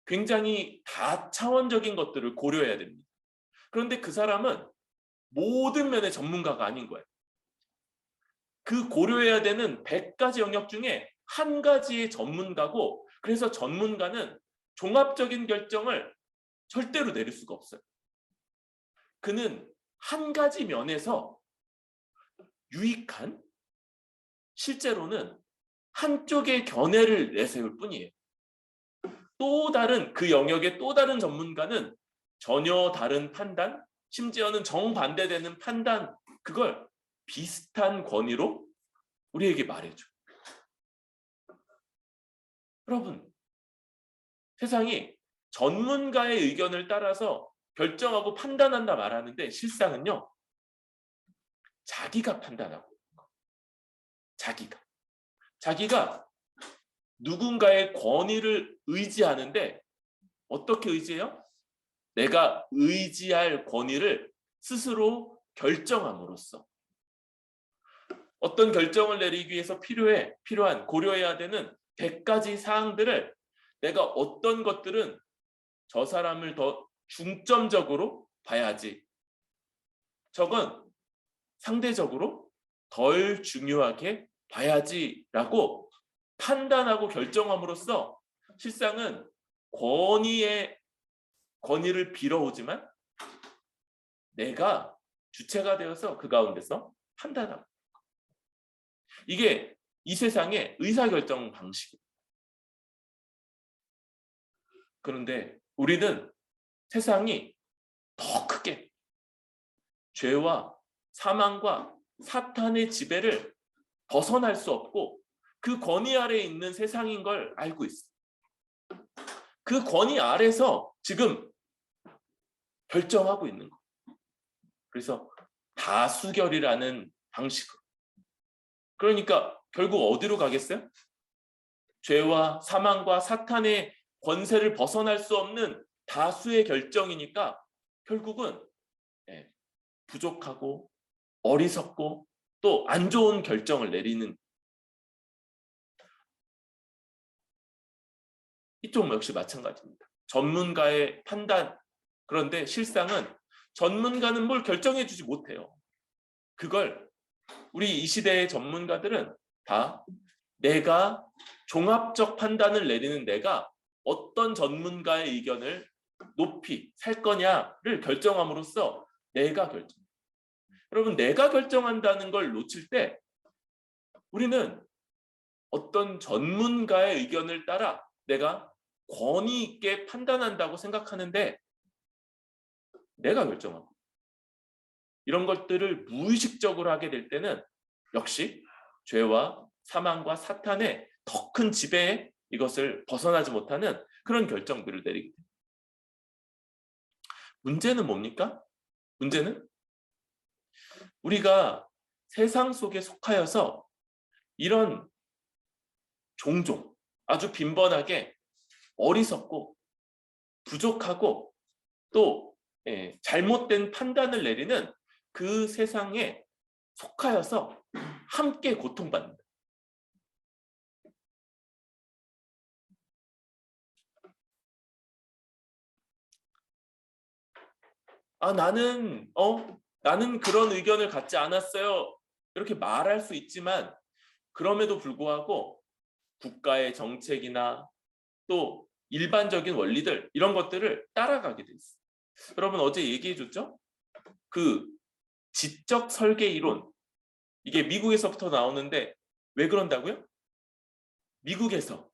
굉장히 다차원적인 것들을 고려해야 됩니다. 그런데 그 사람은 모든 면의 전문가가 아닌 거예요. 그 고려해야 되는 100가지 영역 중에 한 가지의 전문가고, 그래서 전문가는 종합적인 결정을 절대로 내릴 수가 없어요. 그는 한 가지 면에서 유익한, 실제로는 한쪽의 견해를 내세울 뿐이에요. 또 다른 그 영역의 또 다른 전문가는 전혀 다른 판단, 심지어는 정반대되는 판단, 그걸 비슷한 권위로 우리에게 말해줘. 여러분, 세상이 전문가의 의견을 따라서 결정하고 판단한다 말하는데, 실상은요, 자기가 판단하고, 자기가 누군가의 권위를 의지하는데, 어떻게 의지해요? 내가 의지할 권위를 스스로 결정함으로써 어떤 결정을 내리기 위해서 필요한 고려해야 되는 100가지 사항들을, 내가 어떤 것들은 저 사람을 더 중점적으로 봐야지, 저건 상대적으로 덜 중요하게 봐야지라고 판단하고 결정함으로써 실상은 권위를 빌어오지만 내가 주체가 되어서 그 가운데서 판단하고, 이게 이 세상의 의사결정 방식입니다. 그런데 우리는 세상이 더 크게 죄와 사망과 사탄의 지배를 벗어날 수 없고 그 권위 아래에 있는 세상인 걸 알고 있어. 그 권위 아래서 지금 결정하고 있는 거. 그래서 다수결이라는 방식으로. 그러니까 결국 어디로 가겠어요? 죄와 사망과 사탄의 권세를 벗어날 수 없는 다수의 결정이니까 결국은 부족하고 어리석고 또 안 좋은 결정을 내리는, 이쪽 역시 마찬가지입니다. 전문가의 판단. 그런데 실상은 전문가는 뭘 결정해 주지 못해요. 그걸 우리 이 시대의 전문가들은 다 내가 종합적 판단을 내리는, 내가 어떤 전문가의 의견을 높이 살 거냐를 결정함으로써 내가 결정. 여러분, 내가 결정한다는 걸 놓칠 때 우리는 어떤 전문가의 의견을 따라 내가 권위 있게 판단한다고 생각하는데 내가 결정하고, 이런 것들을 무의식적으로 하게 될 때는 역시 죄와 사망과 사탄의 더 큰 지배에 이것을 벗어나지 못하는 그런 결정들을 내리게 됩니다. 문제는 뭡니까? 문제는 우리가 세상 속에 속하여서 이런 종종 아주 빈번하게 어리석고 부족하고 또 잘못된 판단을 내리는 그 세상에 속하여서 함께 고통받는다. 나는 그런 의견을 갖지 않았어요. 이렇게 말할 수 있지만 그럼에도 불구하고 국가의 정책이나 또 일반적인 원리들, 이런 것들을 따라가게 돼 있어요. 여러분, 어제 얘기해 줬죠? 그 지적 설계 이론, 이게 미국에서부터 나오는데 왜 그런다고요? 미국에서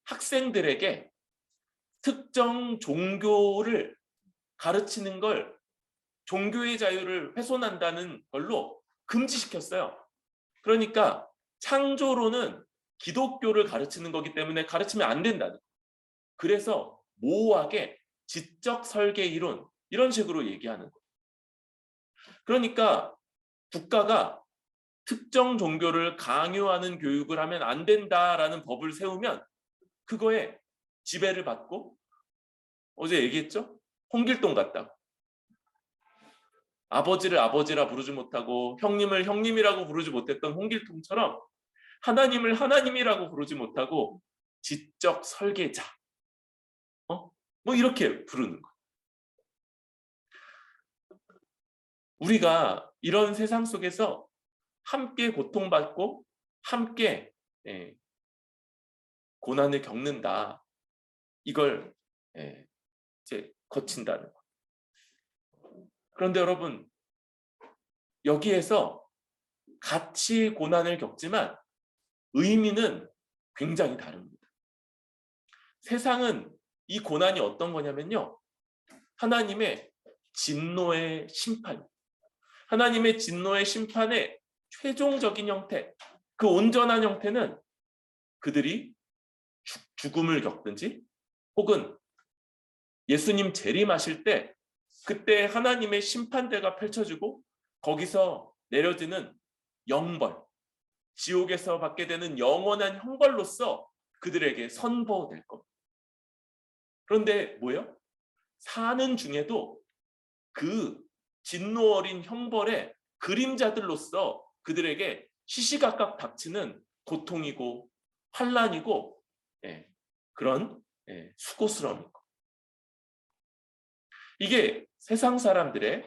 학생들에게 특정 종교를 가르치는 걸, 종교의 자유를 훼손한다는 걸로 금지시켰어요. 그러니까 창조로는 기독교를 가르치는 거기 때문에 가르치면 안 된다는 거예요. 그래서 모호하게 지적 설계 이론, 이런 식으로 얘기하는 거예요. 그러니까 국가가 특정 종교를 강요하는 교육을 하면 안 된다라는 법을 세우면 그거에 지배를 받고, 어제 얘기했죠? 홍길동 같다고 아버지를 아버지라 부르지 못하고 형님을 형님이라고 부르지 못했던 홍길동처럼 하나님을 하나님이라고 부르지 못하고 지적 설계자, 뭐 이렇게 부르는 거예요. 우리가 이런 세상 속에서 함께 고통받고 함께 고난을 겪는다, 이걸 이제 거친다는 거예요. 그런데 여러분, 여기에서 같이 고난을 겪지만 의미는 굉장히 다릅니다. 세상은 이 고난이 어떤 거냐면요, 하나님의 진노의 심판, 하나님의 진노의 심판의 최종적인 형태, 그 온전한 형태는 그들이 죽음을 겪든지 혹은 예수님 재림하실 때 그때 하나님의 심판대가 펼쳐지고 거기서 내려지는 영벌, 지옥에서 받게 되는 영원한 형벌로서 그들에게 선포될 겁니다. 그런데 뭐예요? 사는 중에도 그 진노 어린 형벌의 그림자들로서 그들에게 시시각각 닥치는 고통이고 환난이고 그런 수고스러움이고, 이게 세상 사람들에게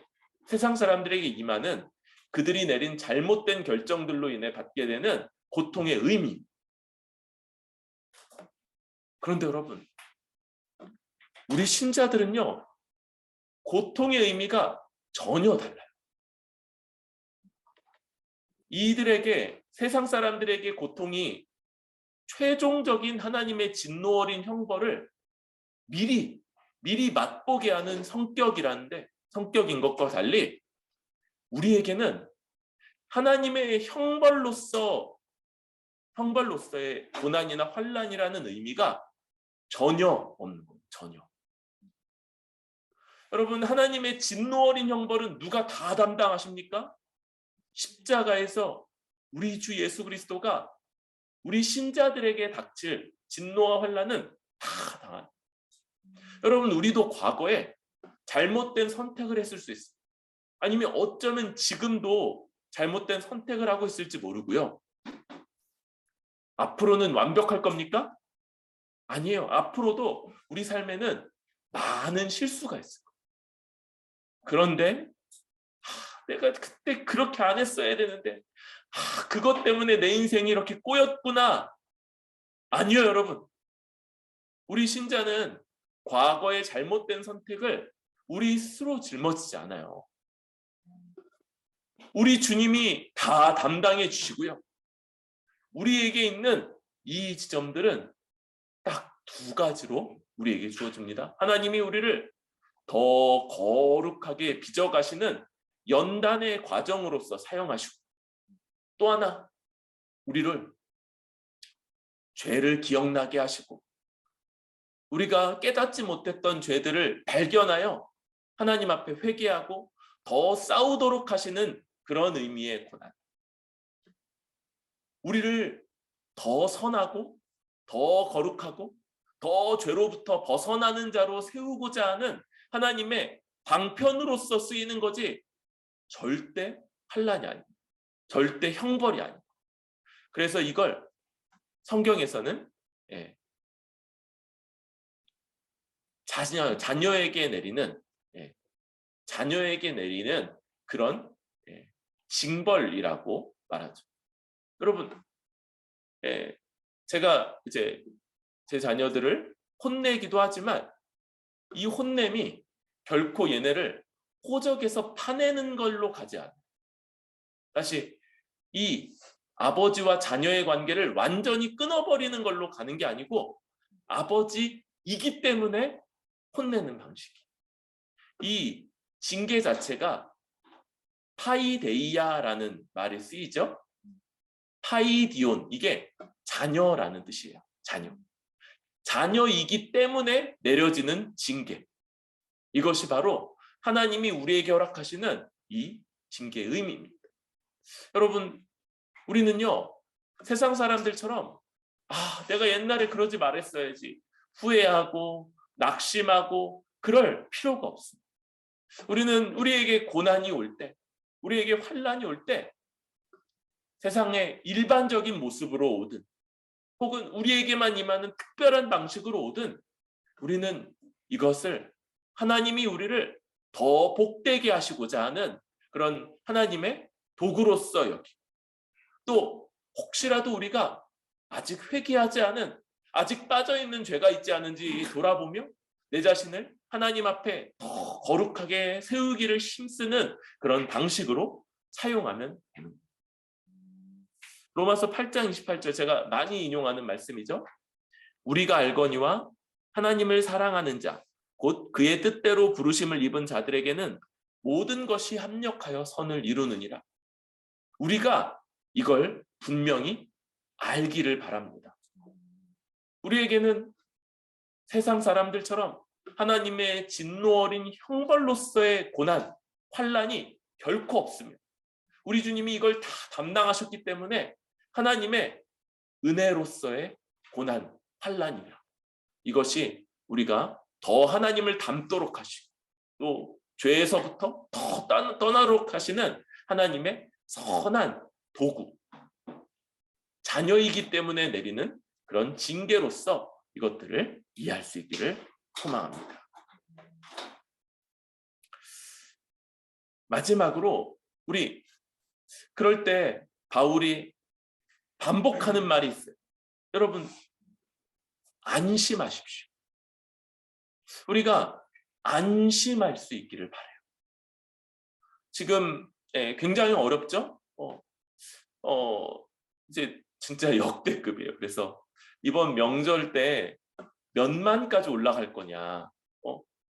임하는 그들이 내린 잘못된 결정들로 인해 받게 되는 고통의 의미. 그런데 여러분, 우리 신자들은요, 고통의 의미가 전혀 달라요. 이들에게, 세상 사람들에게 고통이 최종적인 하나님의 진노 어린 형벌을 미리 맛보게 하는 성격인 것과 달리 우리에게는 하나님의 형벌로서의 고난이나 환난이라는 의미가 전혀 없는 겁니다. 전혀. 여러분, 하나님의 진노 어린 형벌은 누가 다 담당하십니까? 십자가에서 우리 주 예수 그리스도가 우리 신자들에게 닥칠 진노와 환난은 다 당한. 여러분, 우리도 과거에 잘못된 선택을 했을 수 있어요. 아니면 어쩌면 지금도 잘못된 선택을 하고 있을지 모르고요. 앞으로는 완벽할 겁니까? 아니에요. 앞으로도 우리 삶에는 많은 실수가 있어요. 그런데 내가 그때 그렇게 안 했어야 되는데 그것 때문에 내 인생이 이렇게 꼬였구나. 아니요, 여러분. 우리 신자는 과거의 잘못된 선택을 우리 스스로 짊어지지 않아요. 우리 주님이 다 담당해 주시고요. 우리에게 있는 이 지점들은 딱 두 가지로 우리에게 주어집니다. 하나님이 우리를 더 거룩하게 빚어가시는 연단의 과정으로서 사용하시고, 또 하나 우리를 죄를 기억나게 하시고, 우리가 깨닫지 못했던 죄들을 발견하여 하나님 앞에 회개하고 더 싸우도록 하시는 그런 의미의 고난. 우리를 더 선하고 더 거룩하고 더 죄로부터 벗어나는 자로 세우고자 하는 하나님의 방편으로서 쓰이는 거지, 절대 환난이 아니에요. 절대 형벌이 아니에요. 그래서 이걸 성경에서는 자녀에게 내리는 그런 징벌이라고 말하죠. 여러분, 제가 이제 제 자녀들을 혼내기도 하지만 이 혼냄이 결코 얘네를 호적에서 파내는 걸로 가지 않아요. 다시 이 아버지와 자녀의 관계를 완전히 끊어버리는 걸로 가는 게 아니고, 아버지이기 때문에 혼내는 방식이. 이 징계 자체가 파이데이아라는 말이 쓰이죠. 파이디온, 이게 자녀라는 뜻이에요. 자녀이기 때문에 내려지는 징계. 이것이 바로 하나님이 우리에게 허락하시는 이 징계의 의미입니다. 여러분, 우리는요, 세상 사람들처럼 내가 옛날에 그러지 말았어야지 후회하고 낙심하고 그럴 필요가 없습니다. 우리는 우리에게 고난이 올 때, 우리에게 환난이 올 때, 세상의 일반적인 모습으로 오든 혹은 우리에게만 임하는 특별한 방식으로 오든, 우리는 이것을 하나님이 우리를 더 복되게 하시고자 하는 그런 하나님의 도구로서 여기고, 또 혹시라도 우리가 아직 회개하지 않은, 아직 빠져있는 죄가 있지 않은지 돌아보며 내 자신을 하나님 앞에 더 거룩하게 세우기를 힘쓰는 그런 방식으로 사용하면 되는 겁니다. 로마서 8장 28절, 제가 많이 인용하는 말씀이죠. 우리가 알거니와 하나님을 사랑하는 자, 곧 그의 뜻대로 부르심을 입은 자들에게는 모든 것이 합력하여 선을 이루느니라. 우리가 이걸 분명히 알기를 바랍니다. 우리에게는 세상 사람들처럼 하나님의 진노 어린 형벌로서의 고난, 환난이 결코 없으며, 우리 주님이 이걸 다 담당하셨기 때문에 하나님의 은혜로서의 고난, 환난이라. 이것이 우리가 더 하나님을 닮도록 하시고, 또 죄에서부터 더 떠나도록 하시는 하나님의 선한 도구, 자녀이기 때문에 내리는 그런 징계로서 이것들을 이해할 수 있기를 소망합니다. 마지막으로 우리 그럴 때 바울이 반복하는 말이 있어요. 여러분, 안심하십시오. 우리가 안심할 수 있기를 바라요. 지금 굉장히 어렵죠? 이제 진짜 역대급이에요. 그래서 이번 명절 때 몇 만까지 올라갈 거냐?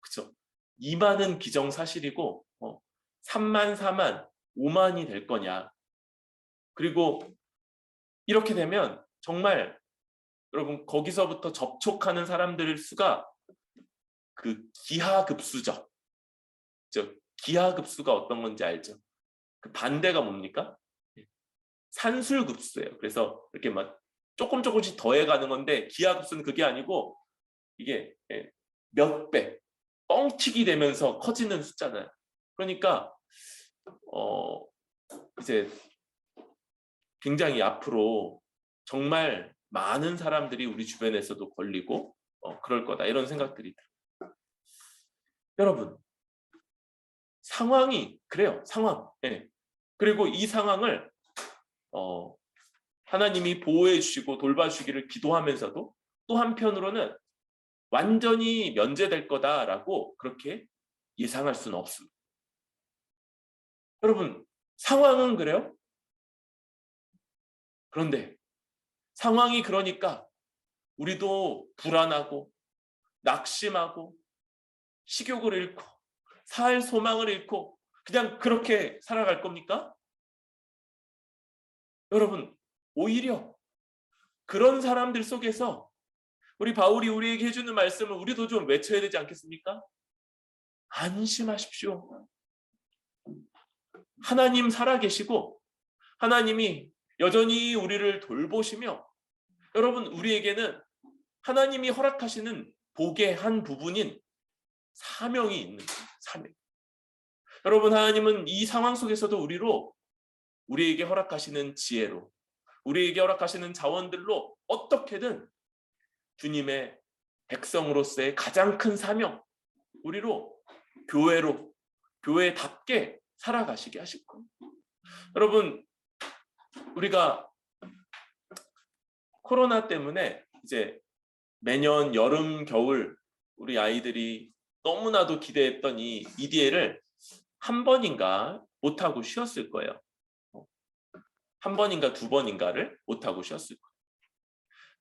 그쵸? 2만은 기정사실이고 3만, 4만, 5만이 될 거냐. 그리고 이렇게 되면 정말 여러분 거기서부터 접촉하는 사람들 수가 그 기하급수적. 기하급수가 어떤 건지 알죠? 그 반대가 뭡니까? 산술급수예요. 그래서 이렇게 막 조금씩 더해가는 건데 기하급수는 그게 아니고 이게 몇 배, 뻥튀기 되면서 커지는 숫자잖아요. 그러니까 이제 굉장히 앞으로 정말 많은 사람들이 우리 주변에서도 걸리고 그럴 거다 이런 생각들이 들어요. 여러분 상황이 그래요. 상황. 그리고 이 상황을 하나님이 보호해 주시고 돌봐주시기를 기도하면서도 또 한편으로는 완전히 면제될 거다라고 그렇게 예상할 수는 없습니다. 여러분 상황은 그래요. 그런데 상황이 그러니까 우리도 불안하고 낙심하고 식욕을 잃고 살 소망을 잃고 그냥 그렇게 살아갈 겁니까? 여러분 오히려 그런 사람들 속에서 우리 바울이 우리에게 해주는 말씀을 우리도 좀 외쳐야 되지 않겠습니까? 안심하십시오. 하나님 살아계시고 하나님이 여전히 우리를 돌보시며 여러분 우리에게는 하나님이 허락하시는 복의 한 부분인 사명이 있는 거예요. 사명. 여러분 하나님은 이 상황 속에서도 우리에게 허락하시는 지혜로 우리에게 허락하시는 자원들로 어떻게든 주님의 백성으로서의 가장 큰 사명 우리로 교회답게 살아가시게 하실 거예요. 여러분 우리가 코로나 때문에 이제 매년 여름 겨울 우리 아이들이 너무나도 기대했던 이 EDL을 한 번인가 못하고 쉬었을 거예요. 한 번인가 두 번인가를 못하고 쉬었을 거예요.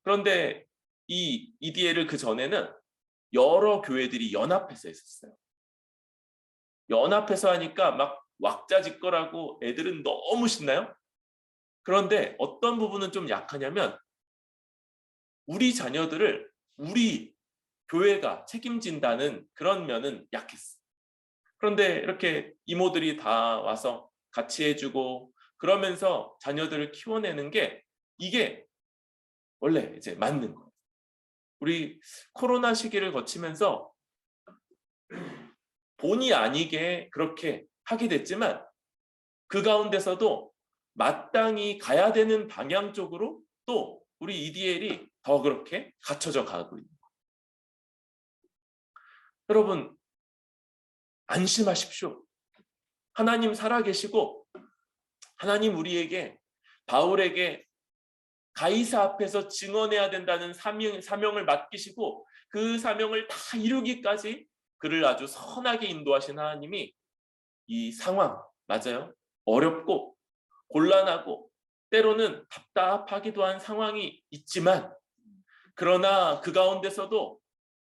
그런데 이 EDL을 그 전에는 여러 교회들이 연합해서 했었어요. 연합해서 하니까 막 왁자지껄하고 애들은 너무 신나요. 그런데 어떤 부분은 좀 약하냐면 우리 자녀들을 우리 교회가 책임진다는 그런 면은 약했어. 그런데 이렇게 이모들이 다 와서 같이 해주고 그러면서 자녀들을 키워내는 게 이게 원래 이제 맞는 거예요. 우리 코로나 시기를 거치면서 본의 아니게 그렇게 하게 됐지만 그 가운데서도 마땅히 가야 되는 방향 쪽으로 또 우리 EDL이 더 그렇게 갖춰져 가고 있는 거예요. 여러분 안심하십시오. 하나님 살아계시고 하나님 우리에게 바울에게 가이사 앞에서 증언해야 된다는 사명을 맡기시고 그 사명을 다 이루기까지 그를 아주 선하게 인도하신 하나님이 이 상황 맞아요. 어렵고 곤란하고 때로는 답답하기도 한 상황이 있지만 그러나 그 가운데서도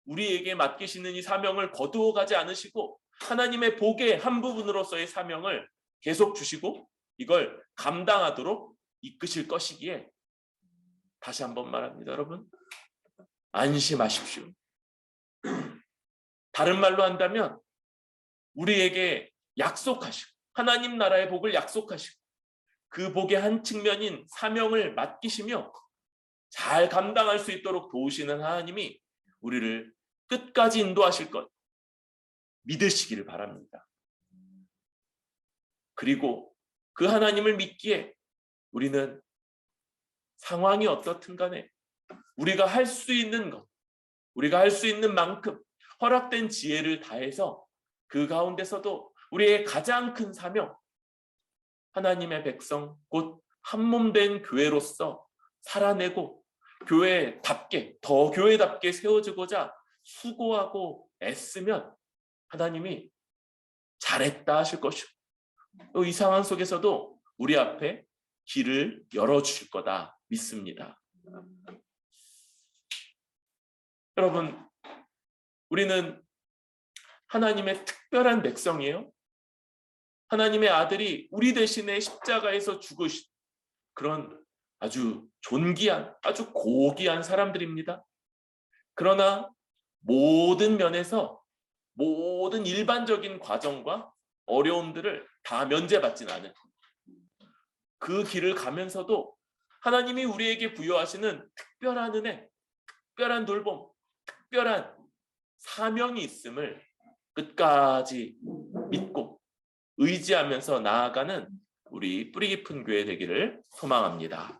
우리에게 맡기시는 이 사명을 거두어가지 않으시고 하나님의 복의 한 부분으로서의 사명을 계속 주시고 이걸 감당하도록 이끄실 것이기에 다시 한번 말합니다. 여러분 안심하십시오. 다른 말로 한다면 우리에게 약속하시고 하나님 나라의 복을 약속하시고 그 복의 한 측면인 사명을 맡기시며 잘 감당할 수 있도록 도우시는 하나님이 우리를 끝까지 인도하실 것 믿으시기를 바랍니다. 그리고 그 하나님을 믿기에 우리는 상황이 어떻든 간에 우리가 할 수 있는 것, 우리가 할 수 있는 만큼 허락된 지혜를 다해서 그 가운데서도 우리의 가장 큰 사명, 하나님의 백성, 곧 한몸된 교회로서 살아내고 교회답게, 더 교회답게 세워지고자 수고하고 애쓰면 하나님이 잘했다 하실 것이고 이 상황 속에서도 우리 앞에 길을 열어주실 거다 믿습니다. 여러분 우리는 하나님의 특별한 백성이에요. 하나님의 아들이 우리 대신에 십자가에서 죽으신 그런 아주 존귀한, 아주 고귀한 사람들입니다. 그러나 모든 면에서 모든 일반적인 과정과 어려움들을 다 면제받지는 않은 그 길을 가면서도 하나님이 우리에게 부여하시는 특별한 은혜, 특별한 돌봄, 특별한 사명이 있음을 끝까지 믿고 의지하면서 나아가는 우리 뿌리 깊은 교회 되기를 소망합니다.